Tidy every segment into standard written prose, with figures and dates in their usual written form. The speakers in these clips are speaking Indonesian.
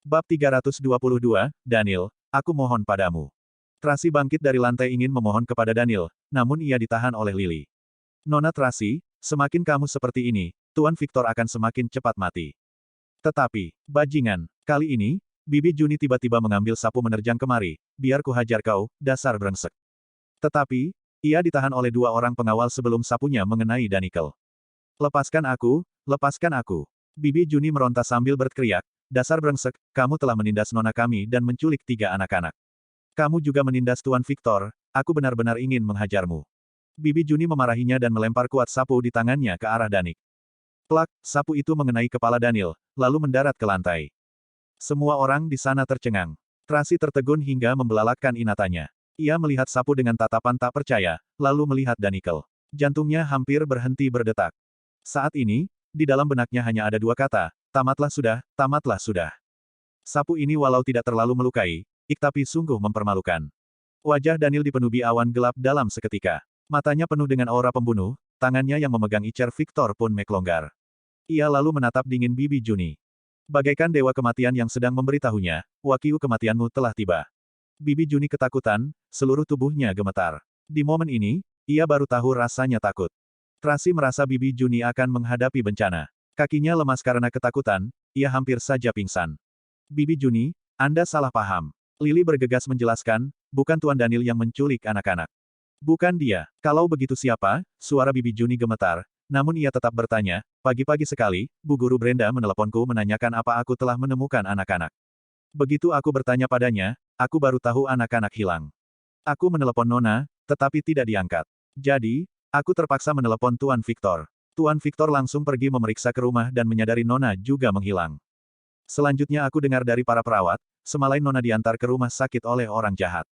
Bab 322, Daniel, aku mohon padamu. Tracy bangkit dari lantai ingin memohon kepada Daniel, namun ia ditahan oleh Lily. Nona Tracy, semakin kamu seperti ini, Tuan Victor akan semakin cepat mati. Tetapi, bajingan, kali ini, Bibi Juni tiba-tiba mengambil sapu menerjang kemari, biar ku hajar kau, dasar brengsek. Tetapi, ia ditahan oleh dua orang pengawal sebelum sapunya mengenai Danikel. Lepaskan aku, lepaskan aku. Bibi Juni meronta sambil berteriak, dasar brengsek, kamu telah menindas nona kami dan menculik 3 anak-anak. Kamu juga menindas Tuan Victor, aku benar-benar ingin menghajarmu. Bibi Juni memarahinya dan melempar kuat sapu di tangannya ke arah Danik. Plak, sapu itu mengenai kepala Daniel, lalu mendarat ke lantai. Semua orang di sana tercengang. Tracy tertegun hingga membelalakan inatanya. Ia melihat sapu dengan tatapan tak percaya, lalu melihat Danikel. Jantungnya hampir berhenti berdetak. Saat ini, di dalam benaknya hanya ada 2 kata, tamatlah sudah, tamatlah sudah. Sapu ini walau tidak terlalu melukai, tapi sungguh mempermalukan. Wajah Daniel dipenuhi awan gelap dalam seketika. Matanya penuh dengan aura pembunuh, tangannya yang memegang icer Victor pun meklonggar. Ia lalu menatap dingin Bibi Juni. Bagaikan dewa kematian yang sedang memberitahunya, wakiu kematianmu telah tiba. Bibi Juni ketakutan, seluruh tubuhnya gemetar. Di momen ini, ia baru tahu rasanya takut. Tracy merasa Bibi Juni akan menghadapi bencana. Kakinya lemas karena ketakutan, ia hampir saja pingsan. Bibi Juni, Anda salah paham. Lily bergegas menjelaskan, bukan Tuan Daniel yang menculik anak-anak. Bukan dia. Kalau begitu siapa? Suara Bibi Juni gemetar, namun ia tetap bertanya, pagi-pagi sekali, Bu Guru Brenda meneleponku menanyakan apa aku telah menemukan anak-anak. Begitu aku bertanya padanya, aku baru tahu anak-anak hilang. Aku menelepon Nona, tetapi tidak diangkat. Jadi, aku terpaksa menelepon Tuan Victor. Tuan Victor langsung pergi memeriksa ke rumah dan menyadari Nona juga menghilang. Selanjutnya aku dengar dari para perawat, semalam Nona diantar ke rumah sakit oleh orang jahat.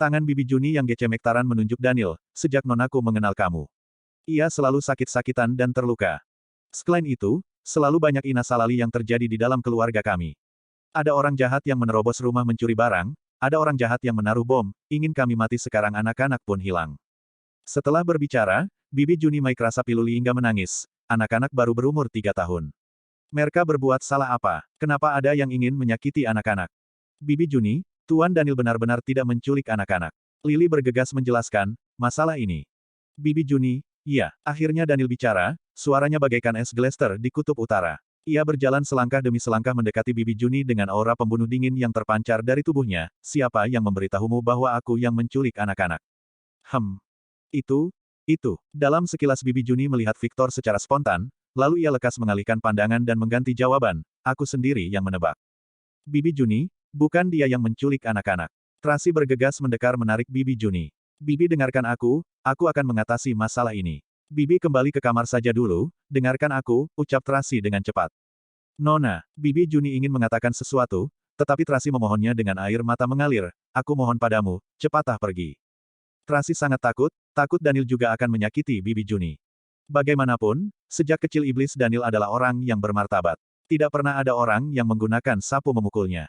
Tangan Bibi Juni yang gecemektaran menunjuk Daniel, sejak Nonaku mengenal kamu. Ia selalu sakit-sakitan dan terluka. Selain itu, selalu banyak inasalali yang terjadi di dalam keluarga kami. Ada orang jahat yang menerobos rumah mencuri barang, ada orang jahat yang menaruh bom, ingin kami mati sekarang anak-anak pun hilang. Setelah berbicara, Bibi Juni Mai kerasa piluli hingga menangis, anak-anak baru berumur 3 tahun. Mereka berbuat salah apa? Kenapa ada yang ingin menyakiti anak-anak? Bibi Juni, Tuan Daniel benar-benar tidak menculik anak-anak. Lily bergegas menjelaskan, masalah ini. Bibi Juni, iya, akhirnya Daniel bicara, suaranya bagaikan es Glester di kutub utara. Ia berjalan selangkah demi selangkah mendekati Bibi Juni dengan aura pembunuh dingin yang terpancar dari tubuhnya, siapa yang memberitahumu bahwa aku yang menculik anak-anak? Itu. Dalam sekilas Bibi Juni melihat Victor secara spontan, lalu ia lekas mengalihkan pandangan dan mengganti jawaban, aku sendiri yang menebak. Bibi Juni, bukan dia yang menculik anak-anak. Tracy bergegas mendekar menarik Bibi Juni. Bibi dengarkan aku akan mengatasi masalah ini. Bibi kembali ke kamar saja dulu, dengarkan aku, ucap Tracy dengan cepat. Nona, Bibi Juni ingin mengatakan sesuatu, tetapi Tracy memohonnya dengan air mata mengalir, aku mohon padamu, cepatlah pergi. Tracy sangat takut Daniel juga akan menyakiti Bibi Juni. Bagaimanapun, sejak kecil iblis Daniel adalah orang yang bermartabat. Tidak pernah ada orang yang menggunakan sapu memukulnya.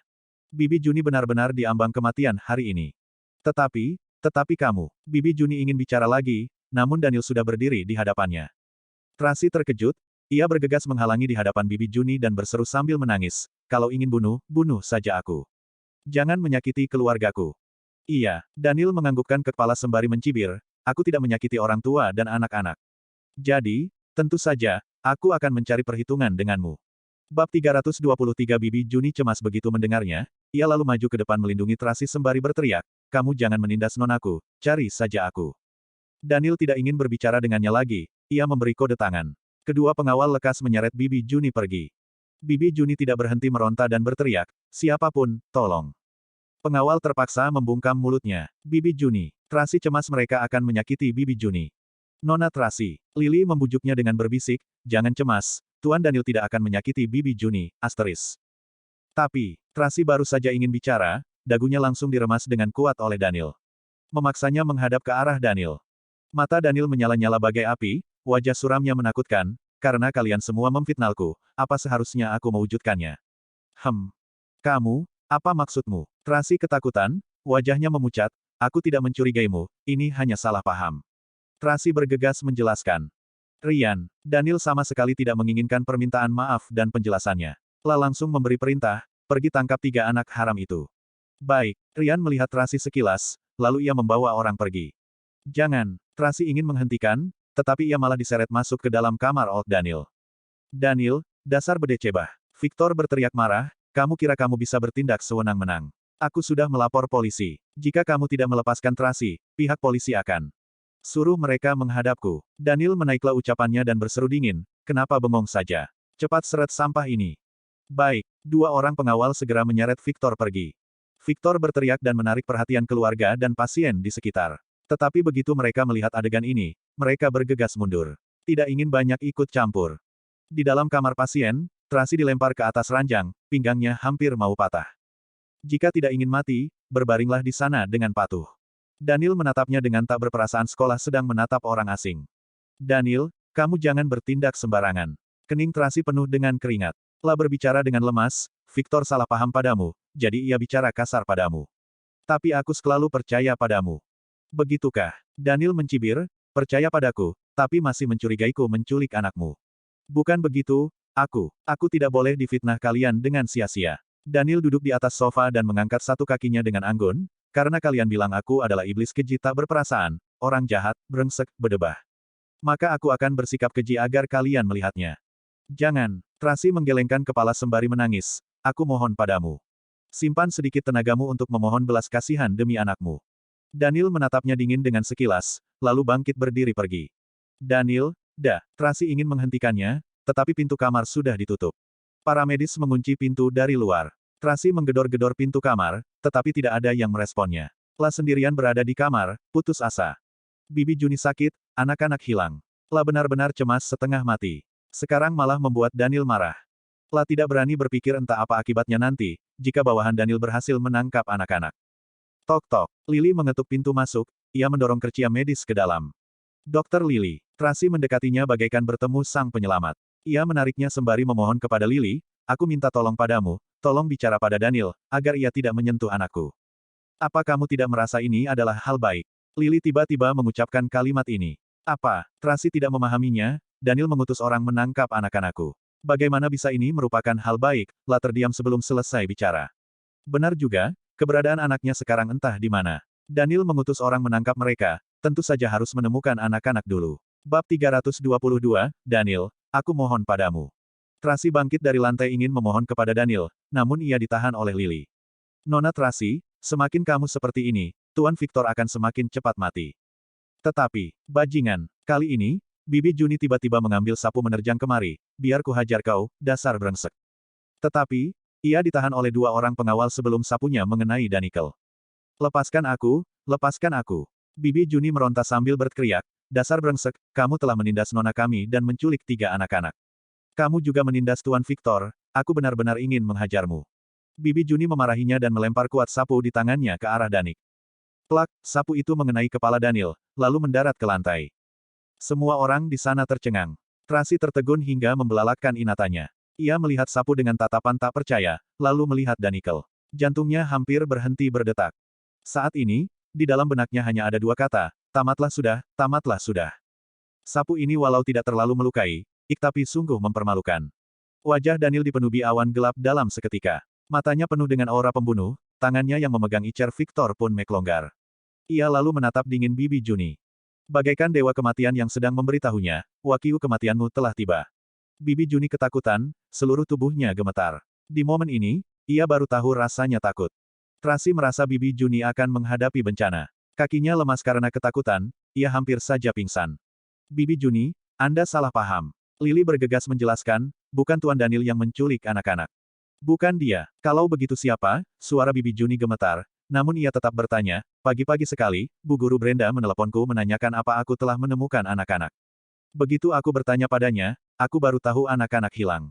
Bibi Juni benar-benar diambang kematian hari ini. Tetapi kamu, Bibi Juni ingin bicara lagi, namun Daniel sudah berdiri di hadapannya. Tracy terkejut, ia bergegas menghalangi di hadapan Bibi Juni dan berseru sambil menangis, kalau ingin bunuh saja aku. Jangan menyakiti keluargaku. Iya, Daniel menganggukkan kepala sembari mencibir, aku tidak menyakiti orang tua dan anak-anak. Jadi, tentu saja, aku akan mencari perhitungan denganmu. Bab 323 Bibi Juni cemas begitu mendengarnya, ia lalu maju ke depan melindungi Tracy sembari berteriak, kamu jangan menindas nonaku, cari saja aku. Daniel tidak ingin berbicara dengannya lagi, ia memberi kode tangan. Kedua pengawal lekas menyeret Bibi Juni pergi. Bibi Juni tidak berhenti meronta dan berteriak, siapapun, tolong. Pengawal terpaksa membungkam mulutnya. Bibi Juni, Tracy cemas mereka akan menyakiti Bibi Juni. Nona Tracy, Lily membujuknya dengan berbisik, jangan cemas, Tuan Daniel tidak akan menyakiti Bibi Juni, asteris. Tapi, Tracy baru saja ingin bicara, dagunya langsung diremas dengan kuat oleh Daniel. Memaksanya menghadap ke arah Daniel. Mata Daniel menyala-nyala bagai api, wajah suramnya menakutkan, karena kalian semua memfitnahku, apa seharusnya aku mewujudkannya? Kamu, apa maksudmu? Tracy ketakutan, wajahnya memucat, aku tidak mencurigaimu, ini hanya salah paham. Tracy bergegas menjelaskan. Rian, Daniel sama sekali tidak menginginkan permintaan maaf dan penjelasannya. Langsung memberi perintah, pergi tangkap 3 anak haram itu. Baik, Rian melihat Tracy sekilas, lalu ia membawa orang pergi. Jangan, Tracy ingin menghentikan, tetapi ia malah diseret masuk ke dalam kamar Old Daniel. Daniel, dasar bedecebah. Victor berteriak marah, kamu kira kamu bisa bertindak sewenang-wenang. Aku sudah melapor polisi. Jika kamu tidak melepaskan Tracy, pihak polisi akan suruh mereka menghadapku. Daniel menaiklah ucapannya dan berseru dingin, kenapa bengong saja? Cepat seret sampah ini. Baik, 2 orang pengawal segera menyeret Victor pergi. Victor berteriak dan menarik perhatian keluarga dan pasien di sekitar. Tetapi begitu mereka melihat adegan ini, mereka bergegas mundur. Tidak ingin banyak ikut campur. Di dalam kamar pasien, Tracy dilempar ke atas ranjang, pinggangnya hampir mau patah. Jika tidak ingin mati, berbaringlah di sana dengan patuh. Daniel menatapnya dengan tak berperasaan sekolah sedang menatap orang asing. Daniel, kamu jangan bertindak sembarangan. Kening Tracy penuh dengan keringat. Lah berbicara dengan lemas, Victor salah paham padamu, jadi ia bicara kasar padamu. Tapi aku selalu percaya padamu. Begitukah? Daniel mencibir, percaya padaku, tapi masih mencurigaiku menculik anakmu. Bukan begitu, aku tidak boleh difitnah kalian dengan sia-sia. Daniel duduk di atas sofa dan mengangkat satu kakinya dengan anggun, karena kalian bilang aku adalah iblis keji tak berperasaan, orang jahat, brengsek, bedebah. Maka aku akan bersikap keji agar kalian melihatnya. Jangan, Tracy menggelengkan kepala sembari menangis, aku mohon padamu. Simpan sedikit tenagamu untuk memohon belas kasihan demi anakmu. Daniel menatapnya dingin dengan sekilas, lalu bangkit berdiri pergi. Daniel, Tracy ingin menghentikannya, tetapi pintu kamar sudah ditutup. Para medis mengunci pintu dari luar. Tracy menggedor-gedor pintu kamar, tetapi tidak ada yang meresponnya. Lah sendirian berada di kamar, putus asa. Bibi Juni sakit, anak-anak hilang. Lah benar-benar cemas setengah mati. Sekarang malah membuat Daniel marah. Lah tidak berani berpikir entah apa akibatnya nanti, jika bawahan Daniel berhasil menangkap anak-anak. Tok-tok, Lily mengetuk pintu masuk, ia mendorong kercia medis ke dalam. Dokter Lily, Tracy mendekatinya bagaikan bertemu sang penyelamat. Ia menariknya sembari memohon kepada Lily, aku minta tolong padamu, tolong bicara pada Daniel, agar ia tidak menyentuh anakku. Apa kamu tidak merasa ini adalah hal baik? Lily tiba-tiba mengucapkan kalimat ini. Apa? Tracy tidak memahaminya, Daniel mengutus orang menangkap anak-anakku. Bagaimana bisa ini merupakan hal baik? Lah terdiam sebelum selesai bicara. Benar juga, keberadaan anaknya sekarang entah di mana. Daniel mengutus orang menangkap mereka, tentu saja harus menemukan anak-anak dulu. Bab 322, Daniel, aku mohon padamu. Tracy bangkit dari lantai ingin memohon kepada Daniel, namun ia ditahan oleh Lily. Nona Tracy, semakin kamu seperti ini, Tuan Victor akan semakin cepat mati. Tetapi, bajingan, kali ini, Bibi Juni tiba-tiba mengambil sapu menerjang kemari, biar ku hajar kau, dasar brengsek. Tetapi, ia ditahan oleh 2 orang pengawal sebelum sapunya mengenai Daniel. Lepaskan aku, lepaskan aku. Bibi Juni meronta sambil berteriak, dasar brengsek, kamu telah menindas nona kami dan menculik 3 anak-anak. Kamu juga menindas Tuan Victor, aku benar-benar ingin menghajarmu. Bibi Juni memarahinya dan melempar kuat sapu di tangannya ke arah Danik. Plak, sapu itu mengenai kepala Daniel, lalu mendarat ke lantai. Semua orang di sana tercengang. Tracy tertegun hingga membelalakkan inatanya. Ia melihat sapu dengan tatapan tak percaya, lalu melihat Daniel. Jantungnya hampir berhenti berdetak. Saat ini, di dalam benaknya hanya ada 2 kata, tamatlah sudah, tamatlah sudah. Sapu ini walau tidak terlalu melukai, tapi sungguh mempermalukan. Wajah Daniel dipenuhi awan gelap dalam seketika. Matanya penuh dengan aura pembunuh, tangannya yang memegang icer Victor pun meklonggar. Ia lalu menatap dingin Bibi Juni. Bagaikan dewa kematian yang sedang memberitahunya, waktu kematianmu telah tiba. Bibi Juni ketakutan, seluruh tubuhnya gemetar. Di momen ini, ia baru tahu rasanya takut. Tracy merasa Bibi Juni akan menghadapi bencana. Kakinya lemas karena ketakutan, ia hampir saja pingsan. Bibi Juni, Anda salah paham. Lily bergegas menjelaskan, bukan Tuan Daniel yang menculik anak-anak. Bukan dia. Kalau begitu siapa? Suara Bibi Juni gemetar, namun ia tetap bertanya, pagi-pagi sekali, Bu Guru Brenda meneleponku menanyakan apa aku telah menemukan anak-anak. Begitu aku bertanya padanya, aku baru tahu anak-anak hilang.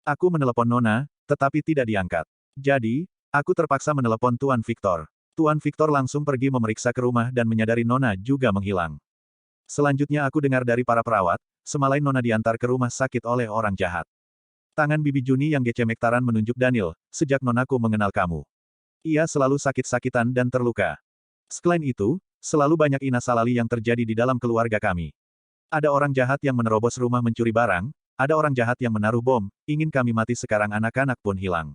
Aku menelepon Nona, tetapi tidak diangkat. Jadi, aku terpaksa menelepon Tuan Victor. Tuan Victor langsung pergi memeriksa ke rumah dan menyadari Nona juga menghilang. Selanjutnya aku dengar dari para perawat, semalam Nona diantar ke rumah sakit oleh orang jahat. Tangan Bibi Juni yang gecemektaran menunjuk Daniel, sejak Nonaku mengenal kamu. Ia selalu sakit-sakitan dan terluka. Selain itu, selalu banyak inasalali yang terjadi di dalam keluarga kami. Ada orang jahat yang menerobos rumah mencuri barang, ada orang jahat yang menaruh bom, ingin kami mati sekarang anak-anak pun hilang.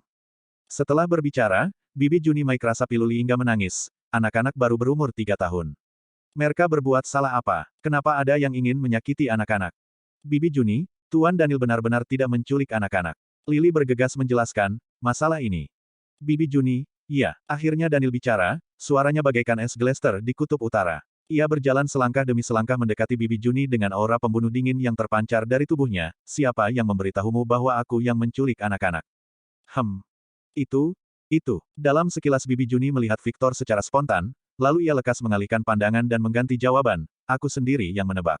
Setelah berbicara, Bibi Junimai kerasa piluli hingga menangis. Anak-anak baru berumur 3 tahun. Mereka berbuat salah apa? Kenapa ada yang ingin menyakiti anak-anak? Bibi Juni, Tuan Daniel benar-benar tidak menculik anak-anak. Lily bergegas menjelaskan, masalah ini. Bibi Juni, iya, akhirnya Daniel bicara, suaranya bagaikan es Glester di kutub utara. Ia berjalan selangkah demi selangkah mendekati Bibi Juni dengan aura pembunuh dingin yang terpancar dari tubuhnya. Siapa yang memberitahumu bahwa aku yang menculik anak-anak? Itu. Dalam sekilas Bibi Juni melihat Victor secara spontan, lalu ia lekas mengalihkan pandangan dan mengganti jawaban, aku sendiri yang menebak.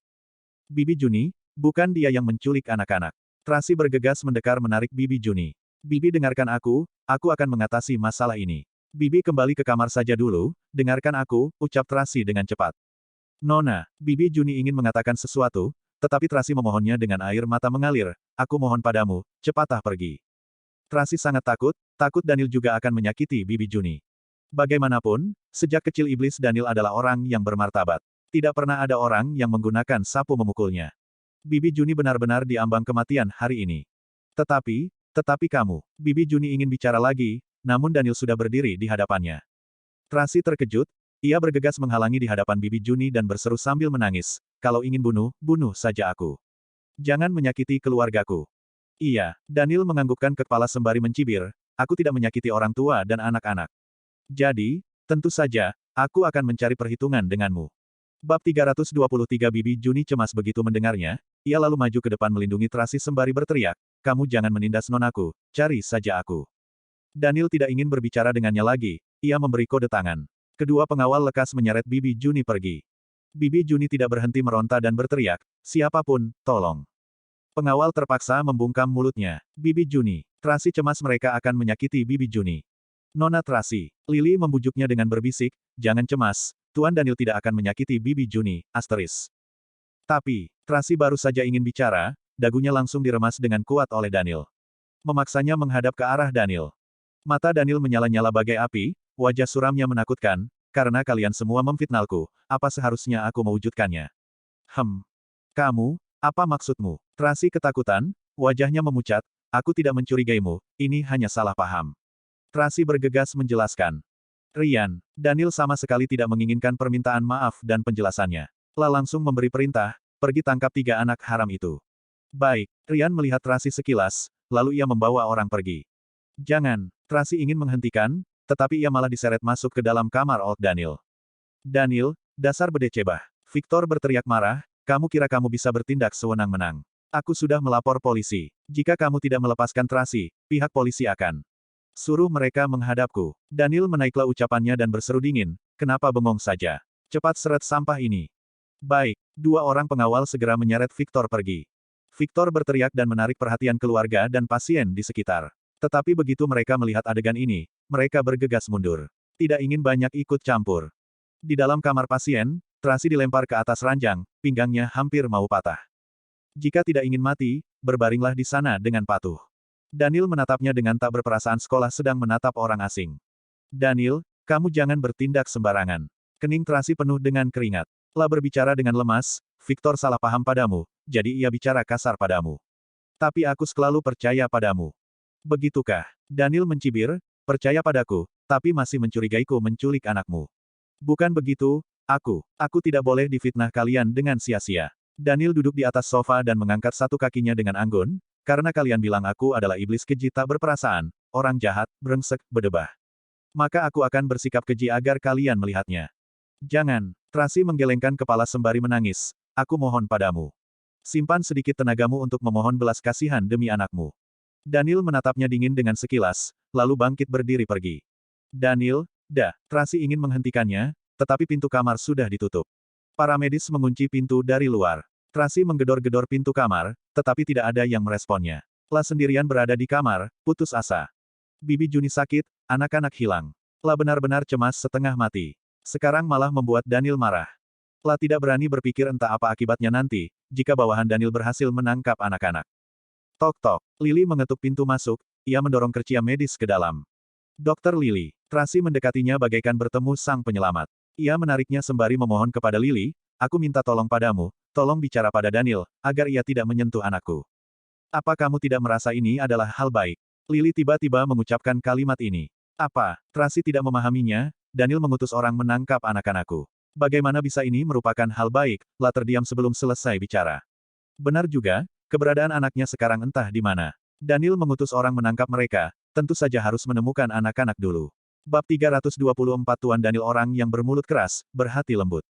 Bibi Juni, bukan dia yang menculik anak-anak. Tracy bergegas mendekar menarik Bibi Juni. Bibi dengarkan aku akan mengatasi masalah ini. Bibi kembali ke kamar saja dulu, dengarkan aku, ucap Tracy dengan cepat. Nona, Bibi Juni ingin mengatakan sesuatu, tetapi Tracy memohonnya dengan air mata mengalir, aku mohon padamu, cepatlah pergi. Tracy sangat takut Daniel juga akan menyakiti Bibi Juni. Bagaimanapun, sejak kecil iblis Daniel adalah orang yang bermartabat. Tidak pernah ada orang yang menggunakan sapu memukulnya. Bibi Juni benar-benar diambang kematian hari ini. Tetapi kamu, Bibi Juni ingin bicara lagi, namun Daniel sudah berdiri di hadapannya. Tracy terkejut, ia bergegas menghalangi di hadapan Bibi Juni dan berseru sambil menangis, kalau ingin bunuh saja aku. Jangan menyakiti keluargaku. Iya, Daniel menganggukkan kepala sembari mencibir, aku tidak menyakiti orang tua dan anak-anak. Jadi, tentu saja, aku akan mencari perhitungan denganmu. Bab 323 Bibi Juni cemas begitu mendengarnya, ia lalu maju ke depan melindungi Tracy sembari berteriak, kamu jangan menindas nonaku, cari saja aku. Daniel tidak ingin berbicara dengannya lagi, ia memberi kode tangan. Kedua pengawal lekas menyeret Bibi Juni pergi. Bibi Juni tidak berhenti meronta dan berteriak, siapapun, tolong. Pengawal terpaksa membungkam mulutnya. Bibi Juni, Tracy cemas mereka akan menyakiti Bibi Juni. Nona Tracy, Lily membujuknya dengan berbisik, jangan cemas, Tuan Daniel tidak akan menyakiti Bibi Juni, asteris. Tapi, Tracy baru saja ingin bicara, dagunya langsung diremas dengan kuat oleh Daniel. Memaksanya menghadap ke arah Daniel. Mata Daniel menyala-nyala bagai api, wajah suramnya menakutkan, karena kalian semua memfitnahku, apa seharusnya aku mewujudkannya? Kamu, apa maksudmu? Tracy ketakutan, wajahnya memucat, aku tidak mencurigaimu, ini hanya salah paham. Tracy bergegas menjelaskan. Rian, Daniel sama sekali tidak menginginkan permintaan maaf dan penjelasannya. Langsung memberi perintah, pergi tangkap 3 anak haram itu. Baik, Rian melihat Tracy sekilas, lalu ia membawa orang pergi. Jangan, Tracy ingin menghentikan, tetapi ia malah diseret masuk ke dalam kamar Old Daniel. Daniel, dasar bedecebah. Victor berteriak marah, kamu kira kamu bisa bertindak sewenang-wenang. Aku sudah melapor polisi. Jika kamu tidak melepaskan Tracy, pihak polisi akan suruh mereka menghadapku. Daniel menaiklah ucapannya dan berseru dingin, kenapa bengong saja? Cepat seret sampah ini. Baik, 2 orang pengawal segera menyeret Victor pergi. Victor berteriak dan menarik perhatian keluarga dan pasien di sekitar. Tetapi begitu mereka melihat adegan ini, mereka bergegas mundur. Tidak ingin banyak ikut campur. Di dalam kamar pasien, Tracy dilempar ke atas ranjang, pinggangnya hampir mau patah. Jika tidak ingin mati, berbaringlah di sana dengan patuh. Daniel menatapnya dengan tak berperasaan sekolah sedang menatap orang asing. Daniel, kamu jangan bertindak sembarangan. Kening Tracy penuh dengan keringat. Lah berbicara dengan lemas, Victor salah paham padamu, jadi ia bicara kasar padamu. Tapi aku selalu percaya padamu. Begitukah? Daniel mencibir, percaya padaku, tapi masih mencurigaiku menculik anakmu. Bukan begitu, aku tidak boleh difitnah kalian dengan sia-sia. Daniel duduk di atas sofa dan mengangkat satu kakinya dengan anggun, karena kalian bilang aku adalah iblis keji tak berperasaan, orang jahat, brengsek, bedebah. Maka aku akan bersikap keji agar kalian melihatnya. Jangan, Tracy menggelengkan kepala sembari menangis, aku mohon padamu. Simpan sedikit tenagamu untuk memohon belas kasihan demi anakmu. Daniel menatapnya dingin dengan sekilas, lalu bangkit berdiri pergi. Daniel, Tracy ingin menghentikannya, tetapi pintu kamar sudah ditutup. Para medis mengunci pintu dari luar. Tracy menggedor-gedor pintu kamar, tetapi tidak ada yang meresponnya. Lah sendirian berada di kamar, putus asa. Bibi Juni sakit, anak-anak hilang. Lah benar-benar cemas setengah mati. Sekarang malah membuat Daniel marah. Lah tidak berani berpikir entah apa akibatnya nanti, jika bawahan Daniel berhasil menangkap anak-anak. Tok-tok, Lily mengetuk pintu masuk, ia mendorong kercia medis ke dalam. Dokter Lily, Tracy mendekatinya bagaikan bertemu sang penyelamat. Ia menariknya sembari memohon kepada Lily, aku minta tolong padamu, tolong bicara pada Daniel, agar ia tidak menyentuh anakku. Apa kamu tidak merasa ini adalah hal baik? Lily tiba-tiba mengucapkan kalimat ini. Apa? Tracy tidak memahaminya, Daniel mengutus orang menangkap anak-anakku. Bagaimana bisa ini merupakan hal baik, lah terdiam sebelum selesai bicara. Benar juga, keberadaan anaknya sekarang entah di mana. Daniel mengutus orang menangkap mereka, tentu saja harus menemukan anak-anak dulu. Bab 324 Tuan Daniel orang yang bermulut keras, berhati lembut.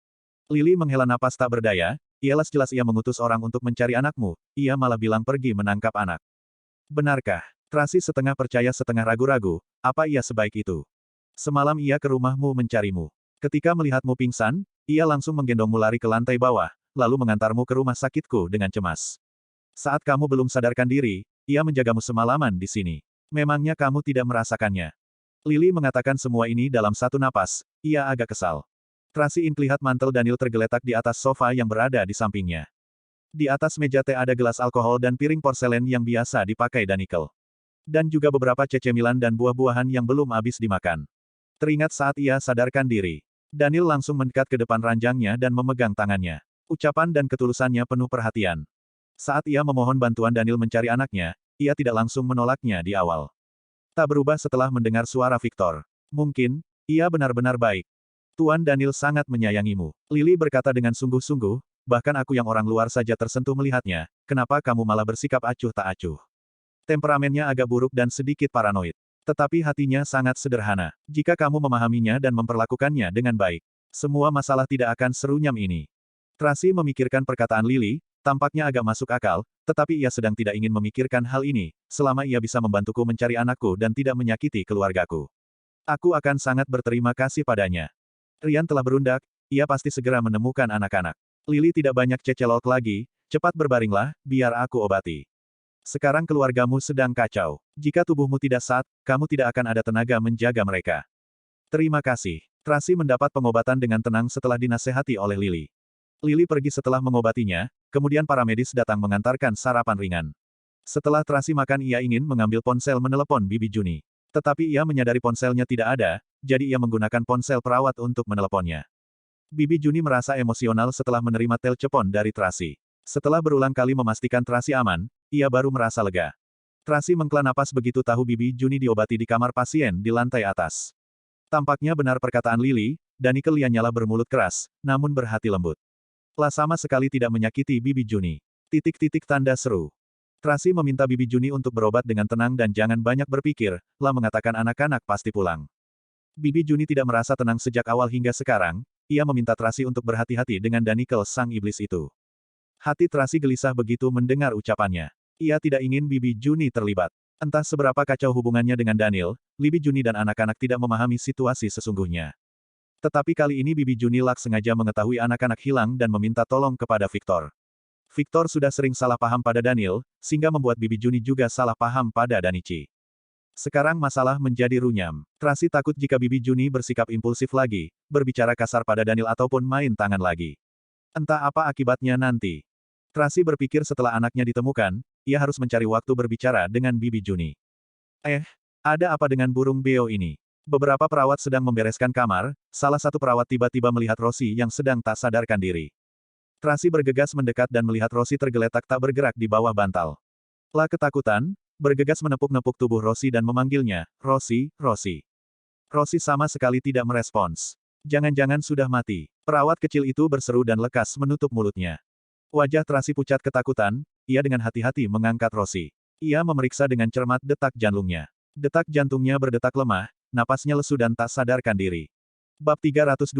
Lily menghela napas tak berdaya, jelas-jelas ia mengutus orang untuk mencari anakmu, ia malah bilang pergi menangkap anak. Benarkah? Tracy setengah percaya setengah ragu-ragu, apa ia sebaik itu? Semalam ia ke rumahmu mencarimu. Ketika melihatmu pingsan, ia langsung menggendongmu lari ke lantai bawah, lalu mengantarmu ke rumah sakitku dengan cemas. Saat kamu belum sadarkan diri, ia menjagamu semalaman di sini. Memangnya kamu tidak merasakannya? Lily mengatakan semua ini dalam satu napas, ia agak kesal. Tracy melihat mantel Daniel tergeletak di atas sofa yang berada di sampingnya. Di atas meja teh ada gelas alkohol dan piring porselen yang biasa dipakai Daniel. Dan juga beberapa cemilan dan buah-buahan yang belum habis dimakan. Teringat saat ia sadarkan diri. Daniel langsung mendekat ke depan ranjangnya dan memegang tangannya. Ucapan dan ketulusannya penuh perhatian. Saat ia memohon bantuan Daniel mencari anaknya, ia tidak langsung menolaknya di awal. Tak berubah setelah mendengar suara Victor. Mungkin, ia benar-benar baik. Tuan Daniel sangat menyayangimu. Lily berkata dengan sungguh-sungguh, bahkan aku yang orang luar saja tersentuh melihatnya, kenapa kamu malah bersikap acuh tak acuh? Temperamennya agak buruk dan sedikit paranoid. Tetapi hatinya sangat sederhana. Jika kamu memahaminya dan memperlakukannya dengan baik, semua masalah tidak akan serunyam ini. Tracy memikirkan perkataan Lily, tampaknya agak masuk akal, tetapi ia sedang tidak ingin memikirkan hal ini, selama ia bisa membantuku mencari anakku dan tidak menyakiti keluargaku. Aku akan sangat berterima kasih padanya. Rian telah berundak, ia pasti segera menemukan anak-anak. Lily tidak banyak cecelok lagi, cepat berbaringlah, biar aku obati. Sekarang keluargamu sedang kacau. Jika tubuhmu tidak sat, kamu tidak akan ada tenaga menjaga mereka. Terima kasih. Tracy mendapat pengobatan dengan tenang setelah dinasehati oleh Lily. Lily pergi setelah mengobatinya, kemudian para medis datang mengantarkan sarapan ringan. Setelah Tracy makan ia ingin mengambil ponsel menelepon Bibi Juni. Tetapi ia menyadari ponselnya tidak ada, jadi ia menggunakan ponsel perawat untuk meneleponnya. Bibi Juni merasa emosional setelah menerima telepon dari Tracy. Setelah berulang kali memastikan Tracy aman, ia baru merasa lega. Tracy menghela napas begitu tahu Bibi Juni diobati di kamar pasien di lantai atas. Tampaknya benar perkataan Lily, Daniel Lianyalah bermulut keras, namun berhati lembut. Lah sama sekali tidak menyakiti Bibi Juni. Titik-titik tanda seru. Tracy meminta Bibi Juni untuk berobat dengan tenang dan jangan banyak berpikir, lah mengatakan anak-anak pasti pulang. Bibi Juni tidak merasa tenang sejak awal hingga sekarang, ia meminta Tracy untuk berhati-hati dengan Daniel sang iblis itu. Hati Tracy gelisah begitu mendengar ucapannya. Ia tidak ingin Bibi Juni terlibat. Entah seberapa kacau hubungannya dengan Daniel, Bibi Juni dan anak-anak tidak memahami situasi sesungguhnya. Tetapi kali ini Bibi Juni sengaja mengetahui anak-anak hilang dan meminta tolong kepada Victor. Victor sudah sering salah paham pada Daniel, sehingga membuat Bibi Juni juga salah paham pada Danichi. Sekarang masalah menjadi runyam. Tracy takut jika Bibi Juni bersikap impulsif lagi, berbicara kasar pada Daniel ataupun main tangan lagi. Entah apa akibatnya nanti. Tracy berpikir setelah anaknya ditemukan, ia harus mencari waktu berbicara dengan Bibi Juni. Ada apa dengan burung beo ini? Beberapa perawat sedang membereskan kamar, salah satu perawat tiba-tiba melihat Rosie yang sedang tak sadarkan diri. Tracy bergegas mendekat dan melihat Rosie tergeletak tak bergerak di bawah bantal. Lah ketakutan, bergegas menepuk-nepuk tubuh Rosie dan memanggilnya, Rosie, Rosie. Rosie sama sekali tidak merespons. Jangan-jangan sudah mati. Perawat kecil itu berseru dan lekas menutup mulutnya. Wajah Tracy pucat ketakutan, ia dengan hati-hati mengangkat Rosie. Ia memeriksa dengan cermat detak jantungnya. Detak jantungnya berdetak lemah, napasnya lesu dan tak sadarkan diri. Bab 325,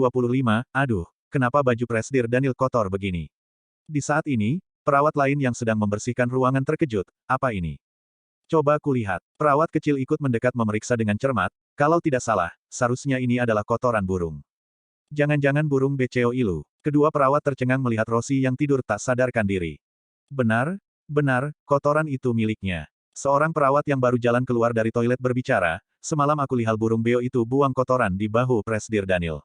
aduh, kenapa baju Presdir Daniel kotor begini? Di saat ini, perawat lain yang sedang membersihkan ruangan terkejut, apa ini? Coba kulihat. Perawat kecil ikut mendekat memeriksa dengan cermat, kalau tidak salah, seharusnya ini adalah kotoran burung. Jangan-jangan burung Beceo Ilu. Kedua perawat tercengang melihat Rosie yang tidur tak sadarkan diri. Benar, kotoran itu miliknya. Seorang perawat yang baru jalan keluar dari toilet berbicara, semalam aku lihat burung beo itu buang kotoran di bahu Presdir Daniel.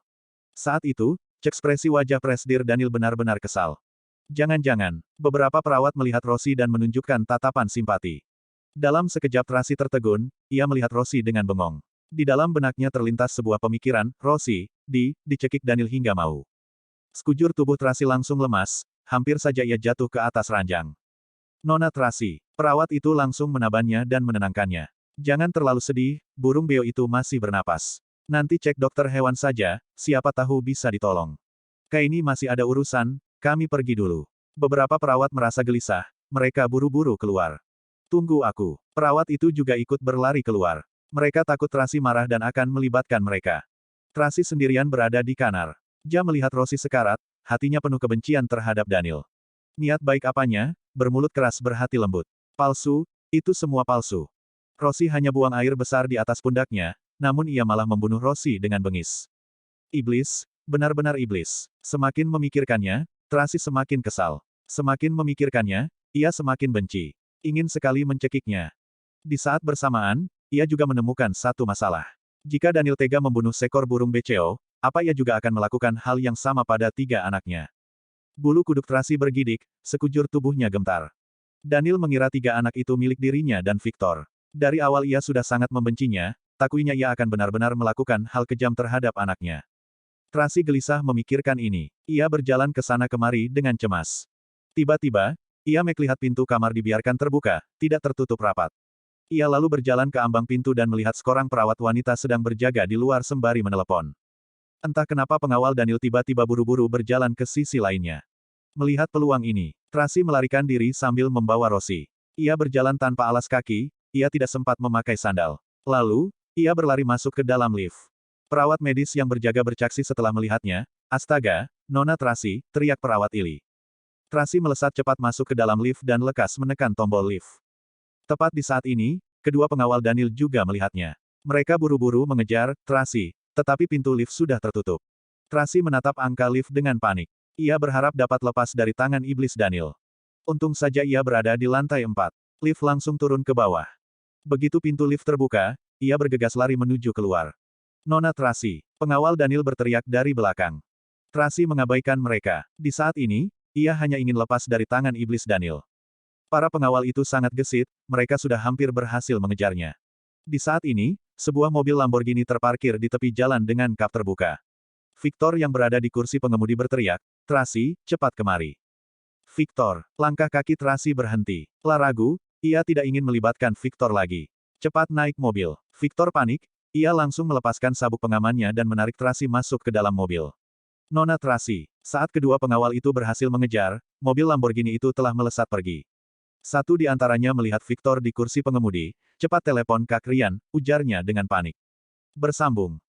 Saat itu, ekspresi wajah Presdir Daniel benar-benar kesal. Jangan-jangan, beberapa perawat melihat Rosie dan menunjukkan tatapan simpati. Dalam sekejap Tracy tertegun, ia melihat Rosie dengan bengong. Di dalam benaknya terlintas sebuah pemikiran, Rosie, dicekik Daniel hingga mau. Sekujur tubuh Tracy langsung lemas, hampir saja ia jatuh ke atas ranjang. Nona Tracy, perawat itu langsung menabannya dan menenangkannya. Jangan terlalu sedih, burung beo itu masih bernapas. Nanti cek dokter hewan saja, siapa tahu bisa ditolong. Kaini masih ada urusan, kami pergi dulu. Beberapa perawat merasa gelisah, mereka buru-buru keluar. Tunggu aku. Perawat itu juga ikut berlari keluar. Mereka takut Tracy marah dan akan melibatkan mereka. Tracy sendirian berada di kamar. Dia melihat Rosie sekarat, hatinya penuh kebencian terhadap Daniel. Niat baik apanya, bermulut keras berhati lembut. Palsu, itu semua palsu. Rosie hanya buang air besar di atas pundaknya, namun ia malah membunuh Rosie dengan bengis. Iblis, benar-benar iblis. Semakin memikirkannya, Tracy semakin kesal. Semakin memikirkannya, ia semakin benci. Ingin sekali mencekiknya. Di saat bersamaan, ia juga menemukan satu masalah. Jika Daniel tega membunuh seekor burung beceo, apa ia juga akan melakukan hal yang sama pada 3 anaknya? Bulu kuduk Tracy bergidik, sekujur tubuhnya gemetar. Daniel mengira 3 anak itu milik dirinya dan Victor. Dari awal ia sudah sangat membencinya, takuinya ia akan benar-benar melakukan hal kejam terhadap anaknya. Tracy gelisah memikirkan ini. Ia berjalan ke sana kemari dengan cemas. Tiba-tiba, ia melihat pintu kamar dibiarkan terbuka, tidak tertutup rapat. Ia lalu berjalan ke ambang pintu dan melihat seorang perawat wanita sedang berjaga di luar sembari menelepon. Entah kenapa pengawal Daniel tiba-tiba buru-buru berjalan ke sisi lainnya. Melihat peluang ini, Tracy melarikan diri sambil membawa Rosie. Ia berjalan tanpa alas kaki, ia tidak sempat memakai sandal. Lalu, ia berlari masuk ke dalam lift. Perawat medis yang berjaga bercaksi setelah melihatnya. Astaga, Nona Tracy, teriak perawat Ili. Tracy melesat cepat masuk ke dalam lift dan lekas menekan tombol lift. Tepat di saat ini, kedua pengawal Daniel juga melihatnya. Mereka buru-buru mengejar Tracy, tetapi pintu lift sudah tertutup. Tracy menatap angka lift dengan panik. Ia berharap dapat lepas dari tangan iblis Daniel. Untung saja ia berada di lantai 4. Lift langsung turun ke bawah. Begitu pintu lift terbuka, ia bergegas lari menuju keluar. Nona Tracy, pengawal Daniel berteriak dari belakang. Tracy mengabaikan mereka. Di saat ini, ia hanya ingin lepas dari tangan iblis Daniel. Para pengawal itu sangat gesit, mereka sudah hampir berhasil mengejarnya. Di saat ini, sebuah mobil Lamborghini terparkir di tepi jalan dengan kap terbuka. Victor yang berada di kursi pengemudi berteriak, "Tracy, cepat kemari." Victor, langkah kaki Tracy berhenti. Tak ragu, ia tidak ingin melibatkan Victor lagi. Cepat naik mobil. Victor panik, ia langsung melepaskan sabuk pengamannya dan menarik Tracy masuk ke dalam mobil. Nona Tracy, saat kedua pengawal itu berhasil mengejar, mobil Lamborghini itu telah melesat pergi. Satu di antaranya melihat Victor di kursi pengemudi, cepat telepon Kak Rian, ujarnya dengan panik. Bersambung.